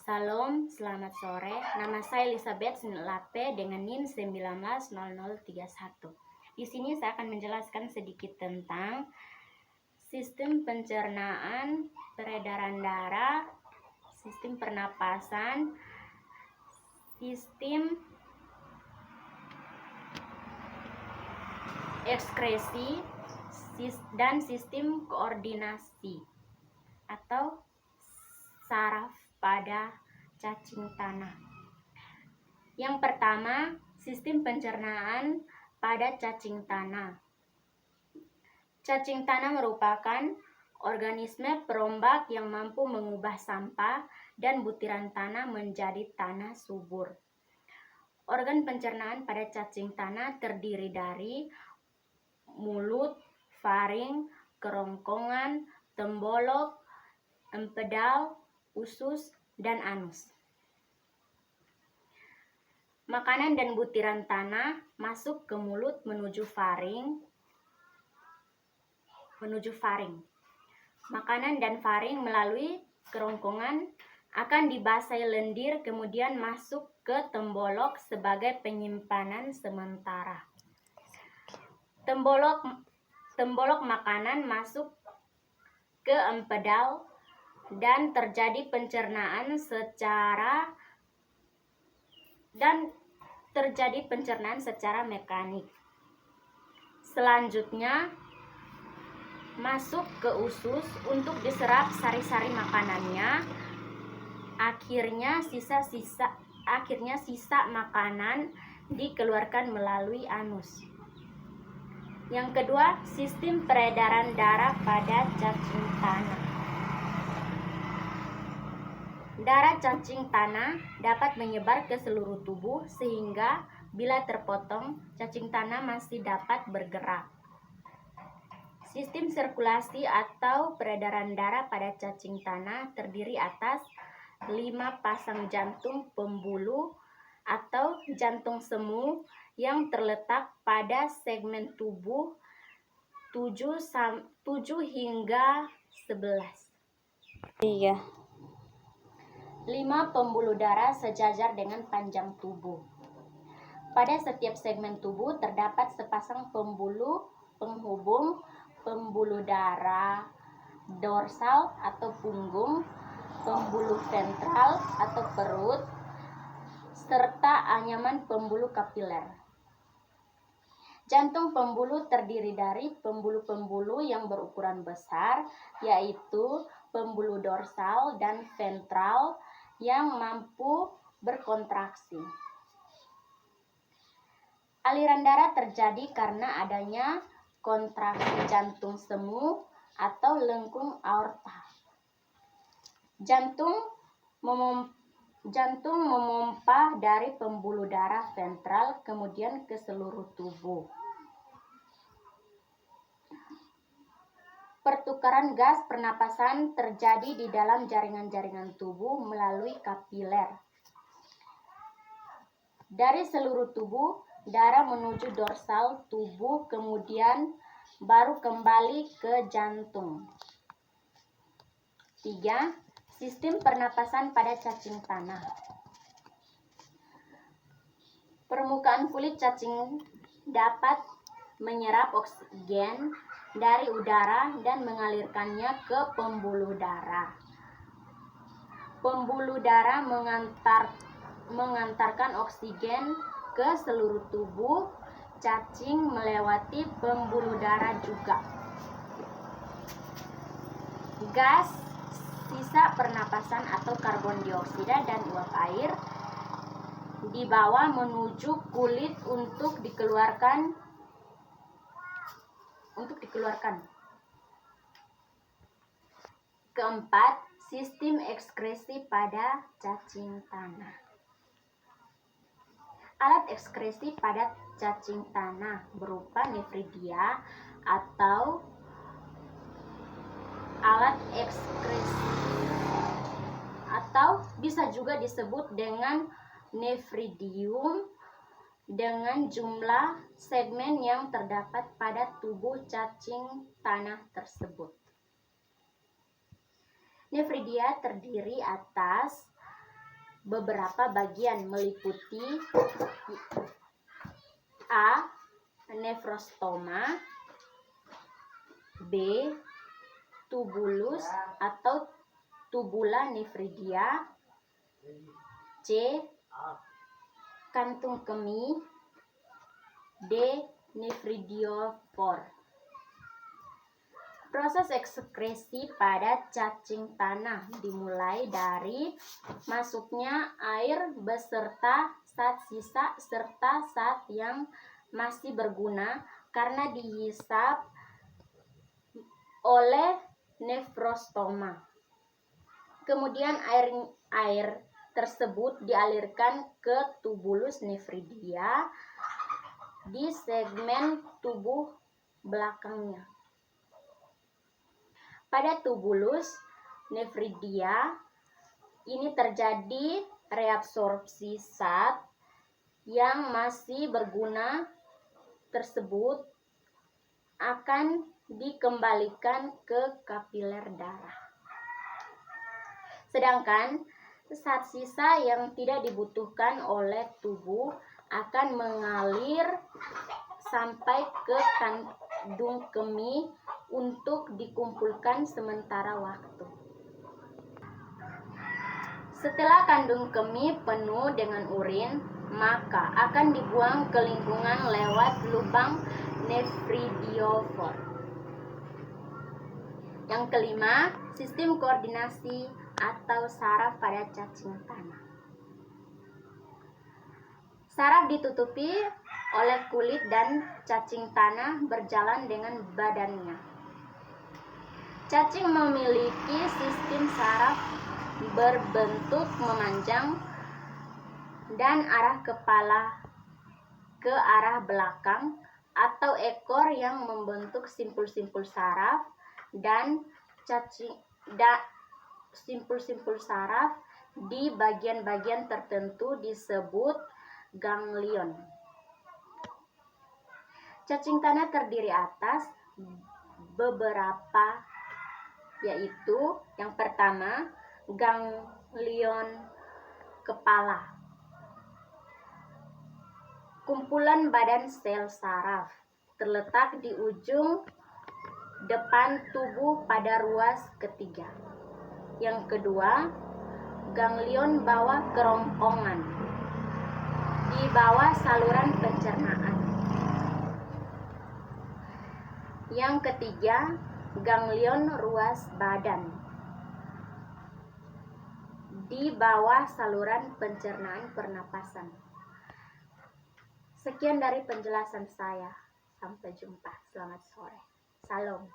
Salam, selamat sore. Nama saya Elizabeth Lape dengan NIM 190031. Di sini saya akan menjelaskan sedikit tentang sistem pencernaan, peredaran darah, sistem pernapasan, sistem ekskresi, dan sistem koordinasi atau saraf pada cacing tanah. Yang pertama, sistem pencernaan pada cacing tanah. Cacing tanah merupakan organisme perombak yang mampu mengubah sampah dan butiran tanah menjadi tanah subur. Organ pencernaan pada cacing tanah terdiri dari mulut, faring, kerongkongan, tembolok, empedal, usus, dan anus. Makanan dan butiran tanah masuk ke mulut menuju faring. Makanan dan faring melalui kerongkongan akan dibasahi lendir, kemudian masuk ke tembolok sebagai penyimpanan sementara. Tembolok makanan masuk ke empedal dan terjadi pencernaan secara mekanik. Selanjutnya masuk ke usus untuk diserap sari-sari makanannya. Akhirnya sisa makanan dikeluarkan melalui anus. Yang kedua, sistem peredaran darah pada cacing tanah. Darah cacing tanah dapat menyebar ke seluruh tubuh sehingga bila terpotong, cacing tanah masih dapat bergerak. Sistem sirkulasi atau peredaran darah pada cacing tanah terdiri atas 5 pasang jantung pembuluh atau jantung semu yang terletak pada segmen tubuh 7 hingga 11. 5 pembuluh darah sejajar dengan panjang tubuh. Pada setiap segmen tubuh terdapat sepasang pembuluh penghubung pembuluh darah dorsal atau punggung, pembuluh ventral atau perut, serta anyaman pembuluh kapiler. Jantung pembuluh terdiri dari pembuluh-pembuluh yang berukuran besar, yaitu pembuluh dorsal dan ventral yang mampu berkontraksi. Aliran darah terjadi karena adanya kontraksi jantung semu atau lengkung aorta. Jantung memompa dari pembuluh darah ventral kemudian ke seluruh tubuh. Pertukaran gas pernapasan terjadi di dalam jaringan-jaringan tubuh melalui kapiler. Dari seluruh tubuh, darah menuju dorsal tubuh kemudian baru kembali ke jantung. 3. Sistem pernapasan pada cacing tanah. Permukaan kulit cacing dapat menyerap oksigen dari udara dan mengalirkannya ke pembuluh darah. Pembuluh darah mengantarkan oksigen ke seluruh tubuh. Cacing melewati pembuluh darah juga. Gas sisa pernapasan atau karbon dioksida dan uap air dibawa menuju kulit untuk dikeluarkan. Keempat, sistem ekskresi pada cacing tanah. Alat ekskresi pada cacing tanah berupa nefridia atau alat ekskresi atau bisa juga disebut dengan nefridium dengan jumlah segmen yang terdapat pada tubuh cacing tanah tersebut. Nefridia terdiri atas beberapa bagian meliputi A. Nefrostoma, B. Tubulus atau tubula nefridia, C. Kantung kemih, D. Nefridiofor. Proses eksekresi pada cacing tanah dimulai dari masuknya air beserta zat sisa serta zat yang masih berguna karena dihisap oleh nefrostoma. Kemudian air tersebut dialirkan ke tubulus nefridia di segmen tubuh belakangnya. Pada tubulus nefridia ini terjadi reabsorpsi zat yang masih berguna tersebut akan dikembalikan ke kapiler darah. Sedangkan zat sisa yang tidak dibutuhkan oleh tubuh akan mengalir sampai ke kandung kemih untuk dikumpulkan sementara waktu. Setelah kandung kemih penuh dengan urin, maka akan dibuang ke lingkungan lewat lubang nefridiofor. Yang kelima, sistem koordinasi atau saraf pada cacing tanah. Saraf ditutupi oleh kulit dan cacing tanah berjalan dengan badannya. Cacing memiliki sistem saraf berbentuk memanjang dan arah kepala ke arah belakang atau ekor yang membentuk simpul-simpul saraf dan simpul-simpul saraf di bagian-bagian tertentu disebut ganglion. Cacing tanah terdiri atas beberapa, yaitu yang pertama ganglion kepala, kumpulan badan sel saraf terletak di ujung depan tubuh pada ruas ketiga. Yang kedua, ganglion bawah kerongkongan di bawah saluran pencernaan. Yang ketiga, ganglion ruas badan di bawah saluran pencernaan pernapasan. Sekian dari penjelasan saya. Sampai jumpa. Selamat sore. Salam.